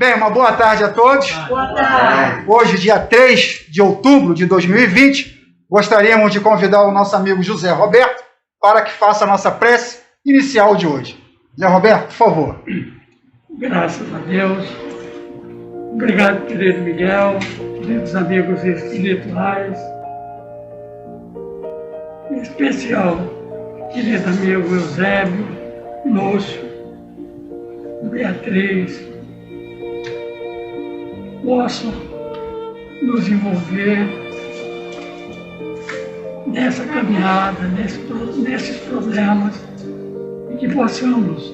Bem, uma boa tarde a todos. Boa tarde. Hoje, dia 3 de outubro de 2020, gostaríamos de convidar o nosso amigo José Roberto para que faça a nossa prece inicial de hoje. José Roberto, por favor. Graças a Deus. Obrigado, querido Miguel, queridos amigos espirituais. Em especial, querido amigo Eusébio, Lúcio, Beatriz, possam nos envolver nessa caminhada, nesses problemas, e que possamos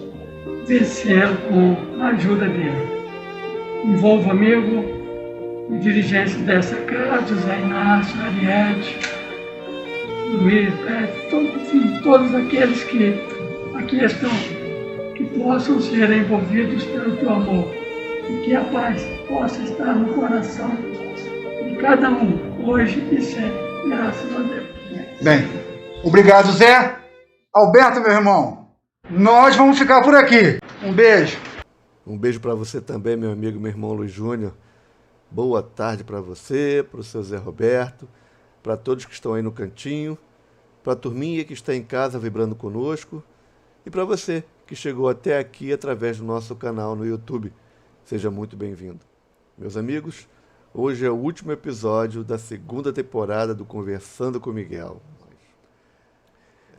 vencer com a ajuda dele. Envolvo amigo e dirigentes dessa casa, José Inácio, Ariete, Luiz, enfim, todos aqueles que aqui estão, que possam ser envolvidos pelo teu amor e que a paz possa estar no coração de cada um, hoje e sempre, graças a Deus. Bem, obrigado, Zé. Alberto, meu irmão, nós vamos ficar por aqui. Um beijo. Um beijo para você também, meu amigo, meu irmão Luiz Júnior. Boa tarde para você, para o seu Zé Roberto, para todos que estão aí no cantinho, para a turminha que está em casa vibrando conosco e para você que chegou até aqui através do nosso canal no YouTube. Seja muito bem-vindo. Meus amigos, hoje é o último episódio da segunda temporada do Conversando com Miguel.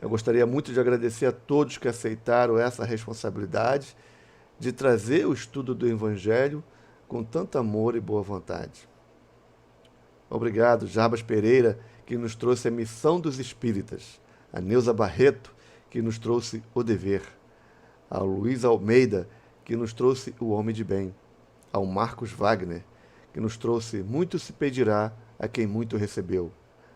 Eu gostaria muito de agradecer a todos que aceitaram essa responsabilidade de trazer o estudo do Evangelho com tanto amor e boa vontade. Obrigado, Jarbas Pereira, que nos trouxe a missão dos espíritas, a Neuza Barreto, que nos trouxe o dever, ao Luiz Almeida, que nos trouxe o homem de bem, ao Marcos Wagner, que nos trouxe muito se pedirá a quem muito recebeu,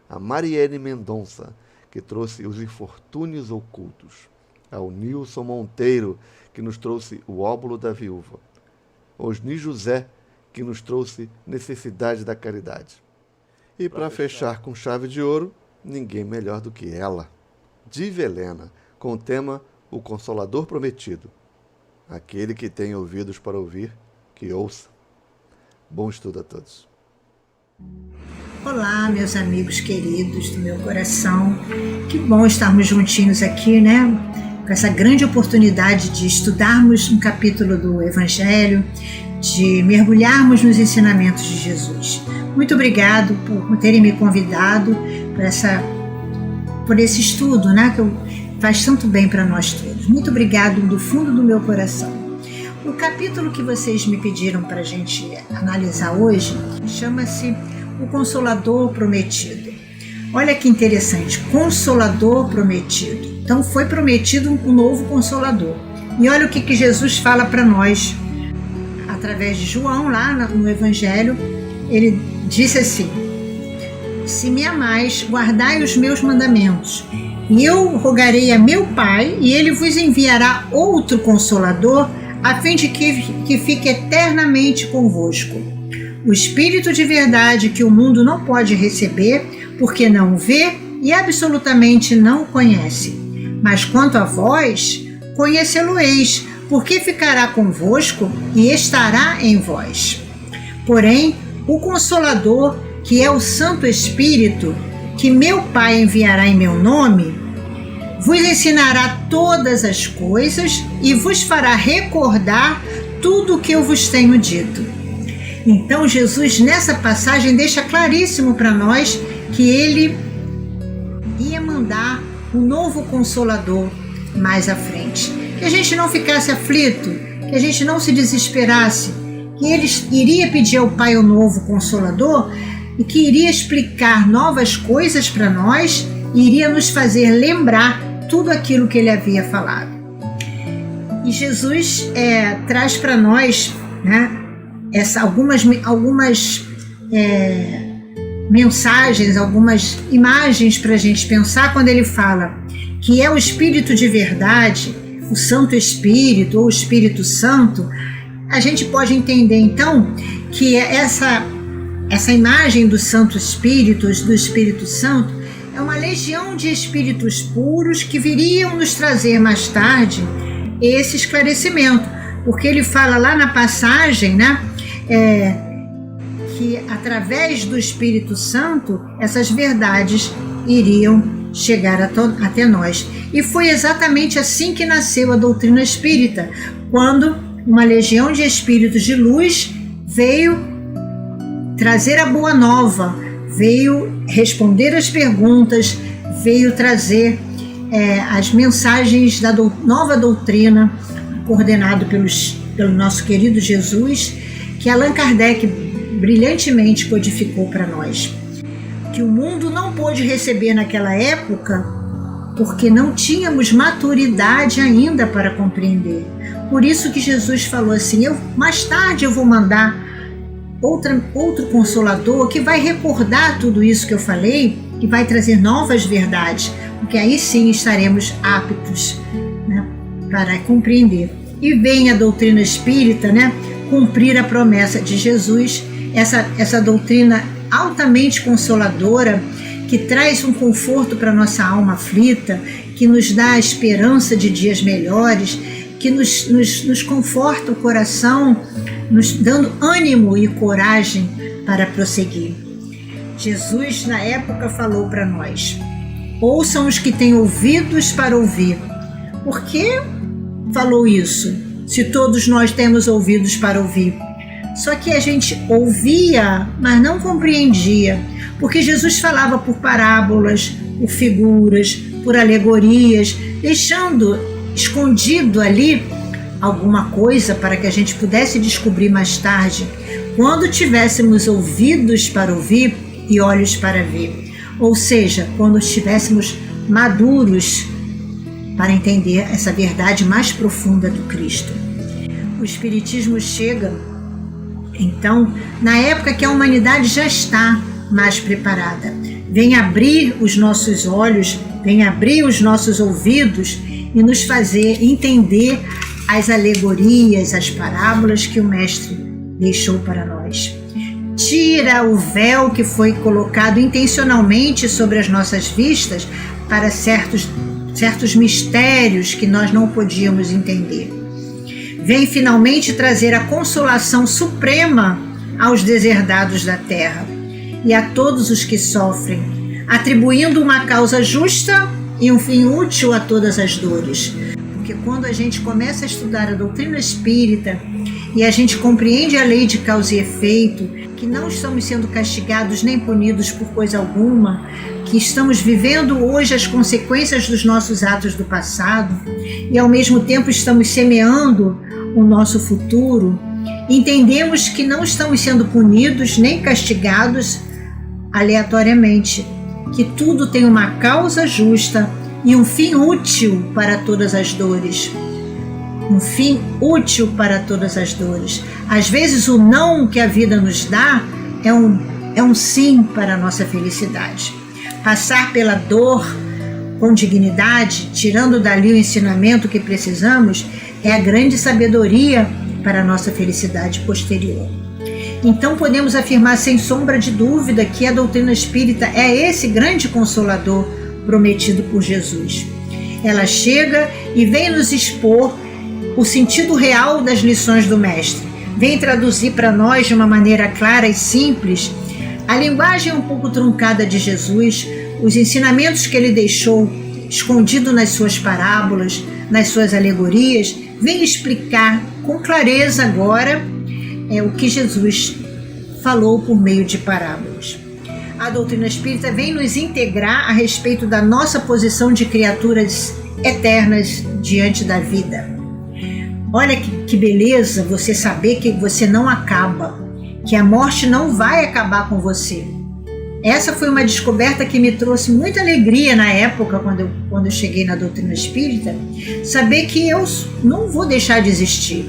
a Mariene Mendonça, que trouxe os infortúnios ocultos, ao Nilson Monteiro, que nos trouxe o óbolo da viúva, Osni José, que nos trouxe necessidade da caridade. E para fechar com chave de ouro, ninguém melhor do que ela, Diva Helena, com o tema O Consolador Prometido. Aquele que tem ouvidos para ouvir, que ouça. Bom estudo a todos. Olá, meus amigos queridos do meu coração. Que bom estarmos juntinhos aqui, né? Com essa grande oportunidade de estudarmos um capítulo do Evangelho, de mergulharmos nos ensinamentos de Jesus. Muito obrigado por terem me convidado por esse estudo, né? Que faz tanto bem para nós todos. Muito obrigado do fundo do meu coração. O capítulo que vocês me pediram para a gente analisar hoje chama-se O Consolador Prometido. Olha que interessante, Consolador Prometido. Então foi prometido um novo Consolador. E olha o que Jesus fala para nós, através de João, lá no Evangelho. Ele disse assim: se me amais, guardai os meus mandamentos, e eu rogarei a meu Pai, e ele vos enviará outro Consolador, a fim de que fique eternamente convosco. O Espírito de verdade que o mundo não pode receber, porque não o vê e absolutamente não o conhece. Mas quanto a vós, conhecê-lo-eis, porque ficará convosco e estará em vós. Porém, o Consolador, que é o Santo Espírito, que meu Pai enviará em meu nome, vos ensinará todas as coisas e vos fará recordar tudo o que eu vos tenho dito. Então Jesus, nessa passagem, deixa claríssimo para nós que ele ia mandar um novo Consolador mais à frente. Que a gente não ficasse aflito, que a gente não se desesperasse, que ele iria pedir ao Pai o novo Consolador e que iria explicar novas coisas para nós e iria nos fazer lembrar tudo aquilo que ele havia falado. E Jesus traz para nós, né, algumas mensagens, algumas imagens para a gente pensar quando ele fala que é o Espírito de verdade, o Santo Espírito ou o Espírito Santo. A gente pode entender então que essa imagem do Santo Espírito, do Espírito Santo, é uma legião de espíritos puros que viriam nos trazer mais tarde esse esclarecimento porque ele fala lá na passagem, né, que através do Espírito Santo essas verdades iriam chegar até nós. E foi exatamente assim que nasceu a doutrina espírita, quando uma legião de espíritos de luz veio trazer a boa nova, veio responder as perguntas, veio trazer as mensagens da nova doutrina, coordenado pelo nosso querido Jesus, que Allan Kardec brilhantemente codificou para nós. Que o mundo não pôde receber naquela época, porque não tínhamos maturidade ainda para compreender. Por isso que Jesus falou assim: mais tarde eu vou mandar outro Consolador que vai recordar tudo isso que eu falei e vai trazer novas verdades, porque aí sim estaremos aptos, né, para compreender. E vem a doutrina espírita, né, cumprir a promessa de Jesus, essa doutrina altamente consoladora, que traz um conforto para nossa alma aflita, que nos dá a esperança de dias melhores, que nos conforta o coração, nos dando ânimo e coragem para prosseguir. Jesus, na época, falou para nós: ouçam os que têm ouvidos para ouvir. Por que falou isso, se todos nós temos ouvidos para ouvir? Só que a gente ouvia, mas não compreendia, porque Jesus falava por parábolas, por figuras, por alegorias, deixando escondido ali alguma coisa para que a gente pudesse descobrir mais tarde, quando tivéssemos ouvidos para ouvir e olhos para ver. Ou seja, quando estivéssemos maduros para entender essa verdade mais profunda do Cristo. O Espiritismo chega, então, na época que a humanidade já está mais preparada. Vem abrir os nossos olhos, vem abrir os nossos ouvidos e nos fazer entender as alegorias, as parábolas que o Mestre deixou para nós. Tira o véu que foi colocado intencionalmente sobre as nossas vistas para certos mistérios que nós não podíamos entender. Vem finalmente trazer a consolação suprema aos deserdados da terra e a todos os que sofrem, atribuindo uma causa justa e um fim útil a todas as dores. Porque quando a gente começa a estudar a doutrina espírita e a gente compreende a lei de causa e efeito, que não estamos sendo castigados nem punidos por coisa alguma, que estamos vivendo hoje as consequências dos nossos atos do passado e ao mesmo tempo estamos semeando o nosso futuro, entendemos que não estamos sendo punidos nem castigados aleatoriamente, que tudo tem uma causa justa e um fim útil para todas as dores. Um fim útil para todas as dores. Às vezes o não que a vida nos dá é um sim para a nossa felicidade. Passar pela dor com dignidade, tirando dali o ensinamento que precisamos, é a grande sabedoria para a nossa felicidade posterior. Então podemos afirmar sem sombra de dúvida que a doutrina espírita é esse grande consolador prometido por Jesus. Ela chega e vem nos expor o sentido real das lições do Mestre, vem traduzir para nós de uma maneira clara e simples a linguagem um pouco truncada de Jesus, os ensinamentos que ele deixou escondido nas suas parábolas, nas suas alegorias, vem explicar com clareza agora o que Jesus falou por meio de parábolas. A doutrina espírita vem nos integrar a respeito da nossa posição de criaturas eternas diante da vida. Olha que beleza você saber que você não acaba, que a morte não vai acabar com você. Essa foi uma descoberta que me trouxe muita alegria na época, quando eu cheguei na doutrina espírita, saber que eu não vou deixar de existir,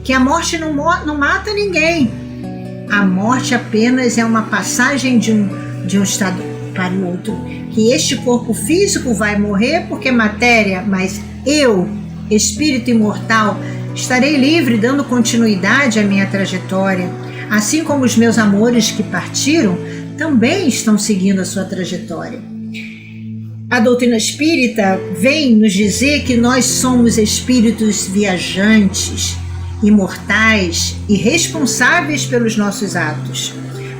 que a morte não mata ninguém. A morte apenas é uma passagem de um estado para o outro, que este corpo físico vai morrer porque é matéria, mas eu, espírito imortal, estarei livre, dando continuidade à minha trajetória, assim como os meus amores que partiram também estão seguindo a sua trajetória. A doutrina espírita vem nos dizer que nós somos espíritos viajantes, imortais e responsáveis pelos nossos atos.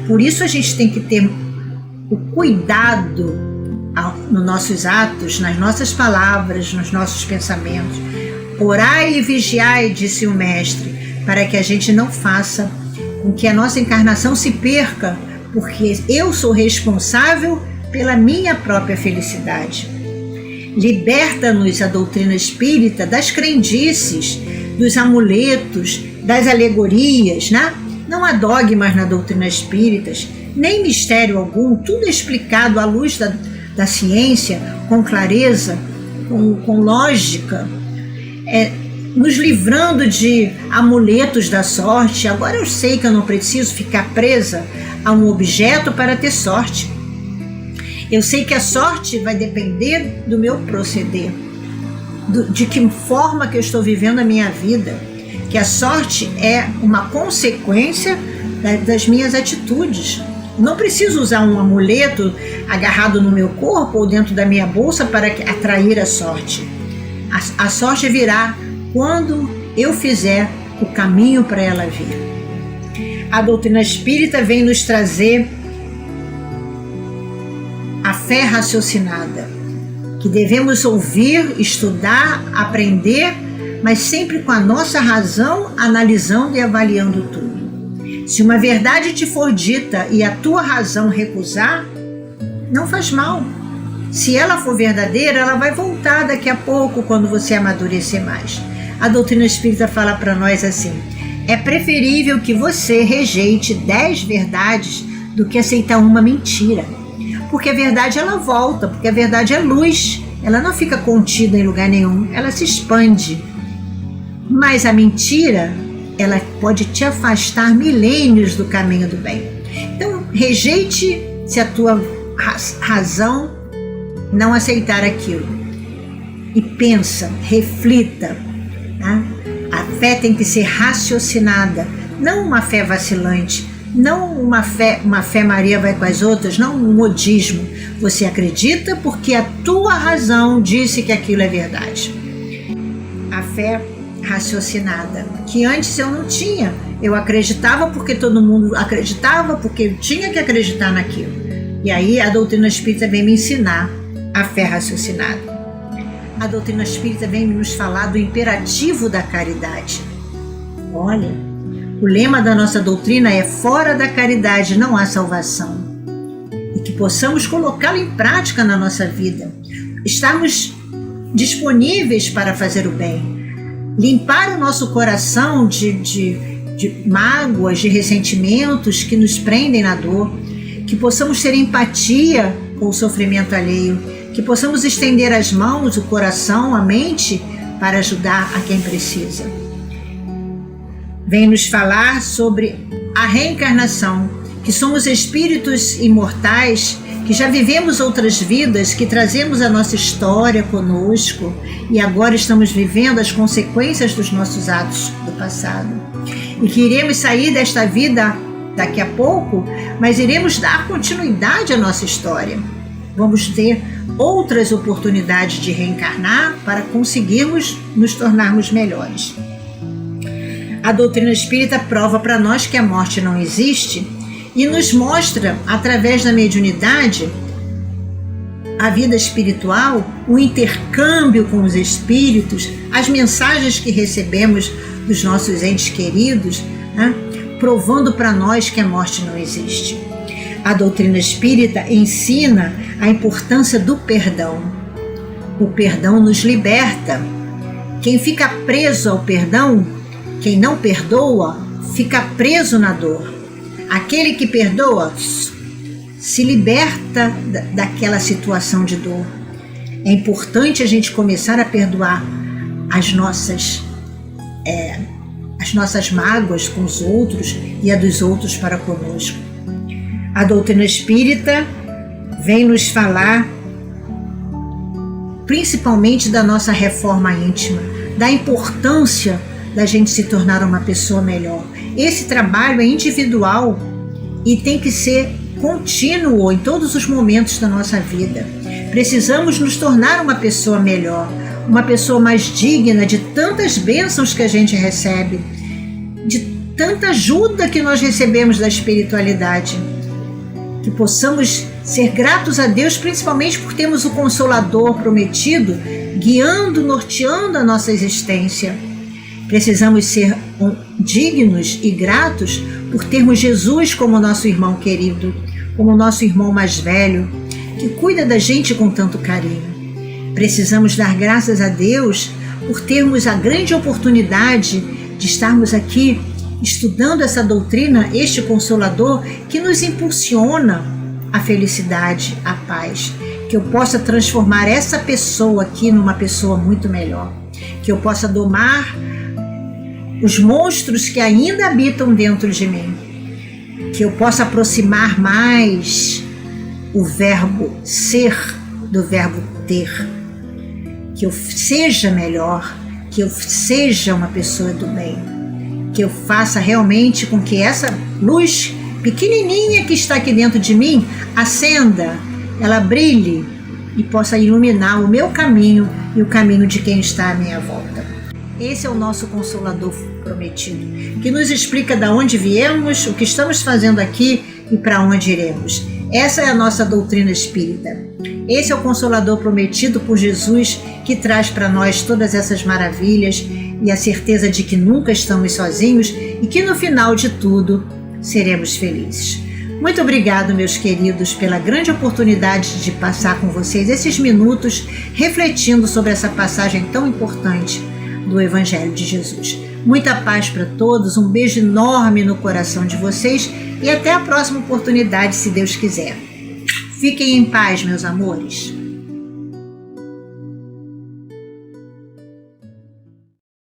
Por isso a gente tem que ter o cuidado nos nossos atos, nas nossas palavras, nos nossos pensamentos. Orai e vigiai, disse o Mestre, para que a gente não faça com que a nossa encarnação se perca, porque eu sou responsável pela minha própria felicidade. Liberta-nos a doutrina espírita das crendices, dos amuletos, das alegorias, né? Não há dogmas na doutrina espírita, nem mistério algum, tudo é explicado à luz da ciência, com clareza, com lógica, nos livrando de amuletos da sorte. Agora eu sei que eu não preciso ficar presa a um objeto para ter sorte. Eu sei que a sorte vai depender do meu proceder, de que forma que eu estou vivendo a minha vida, que a sorte é uma consequência das minhas atitudes. Não preciso usar um amuleto agarrado no meu corpo ou dentro da minha bolsa para atrair a sorte. A sorte virá quando eu fizer o caminho para ela vir. A doutrina espírita vem nos trazer a fé raciocinada, que devemos ouvir, estudar, aprender, mas sempre com a nossa razão, analisando e avaliando tudo. Se uma verdade te for dita e a tua razão recusar, não faz mal. Se ela for verdadeira, ela vai voltar daqui a pouco, quando você amadurecer mais. A doutrina espírita fala para nós assim: é preferível que você rejeite 10 verdades do que aceitar uma mentira. Porque a verdade ela volta, porque a verdade é luz, ela não fica contida em lugar nenhum, ela se expande. Mas a mentira, ela pode te afastar milênios do caminho do bem. Então, rejeite se a tua razão não aceitar aquilo. E pensa, reflita. Né? A fé tem que ser raciocinada, não uma fé vacilante, não uma fé Maria vai com as outras, não um modismo. Você acredita porque a tua razão disse que aquilo é verdade. A fé raciocinada, que antes eu não tinha. Eu acreditava porque todo mundo acreditava, porque eu tinha que acreditar naquilo. E aí a doutrina espírita vem me ensinar a fé raciocinada. A doutrina espírita vem nos falar do imperativo da caridade. Olha, o lema da nossa doutrina é: fora da caridade não há salvação. E que possamos colocá-lo em prática na nossa vida. Estarmos disponíveis para fazer o bem. Limpar o nosso coração de mágoas, de ressentimentos que nos prendem na dor. Que possamos ter empatia com o sofrimento alheio. Que possamos estender as mãos, o coração, a mente para ajudar a quem precisa. Vem nos falar sobre a reencarnação, que somos espíritos imortais, que já vivemos outras vidas, que trazemos a nossa história conosco e agora estamos vivendo as consequências dos nossos atos do passado. E que iremos sair desta vida daqui a pouco, mas iremos dar continuidade à nossa história. Vamos ter outras oportunidades de reencarnar para conseguirmos nos tornarmos melhores. A doutrina espírita prova para nós que a morte não existe e nos mostra, através da mediunidade, a vida espiritual, o intercâmbio com os espíritos, as mensagens que recebemos dos nossos entes queridos, né, provando para nós que a morte não existe. A doutrina espírita ensina a importância do perdão. O perdão nos liberta. Quem fica preso ao perdão, quem não perdoa, fica preso na dor. Aquele que perdoa se liberta daquela situação de dor. É importante a gente começar a perdoar as nossas mágoas com os outros e a dos outros para conosco. A doutrina espírita vem nos falar principalmente da nossa reforma íntima, da importância da gente se tornar uma pessoa melhor. Esse trabalho é individual e tem que ser contínuo em todos os momentos da nossa vida. Precisamos nos tornar uma pessoa melhor, uma pessoa mais digna de tantas bênçãos que a gente recebe. de tanta ajuda que nós recebemos da espiritualidade. Que possamos ser gratos a Deus, principalmente por termos o Consolador prometido, guiando, norteando a nossa existência. Precisamos ser dignos e gratos por termos Jesus como nosso irmão querido, como nosso irmão mais velho, que cuida da gente com tanto carinho. Precisamos dar graças a Deus por termos a grande oportunidade de estarmos aqui estudando essa doutrina, este Consolador, que nos impulsiona a felicidade, a paz. Que eu possa transformar essa pessoa aqui numa pessoa muito melhor. Que eu possa domar os monstros que ainda habitam dentro de mim. Que eu possa aproximar mais o verbo ser do verbo ter. Que eu seja melhor, que eu seja uma pessoa do bem. Que eu faça realmente com que essa luz pequenininha que está aqui dentro de mim acenda, ela brilhe e possa iluminar o meu caminho e o caminho de quem está à minha volta. Esse é o nosso Consolador prometido, que nos explica de onde viemos, o que estamos fazendo aqui e para onde iremos. Essa é a nossa doutrina espírita. Esse é o Consolador prometido por Jesus, que traz para nós todas essas maravilhas e a certeza de que nunca estamos sozinhos e que no final de tudo seremos felizes. Muito obrigado, meus queridos, pela grande oportunidade de passar com vocês esses minutos refletindo sobre essa passagem tão importante do Evangelho de Jesus. Muita paz para todos, um beijo enorme no coração de vocês e até a próxima oportunidade, se Deus quiser. Fiquem em paz, meus amores.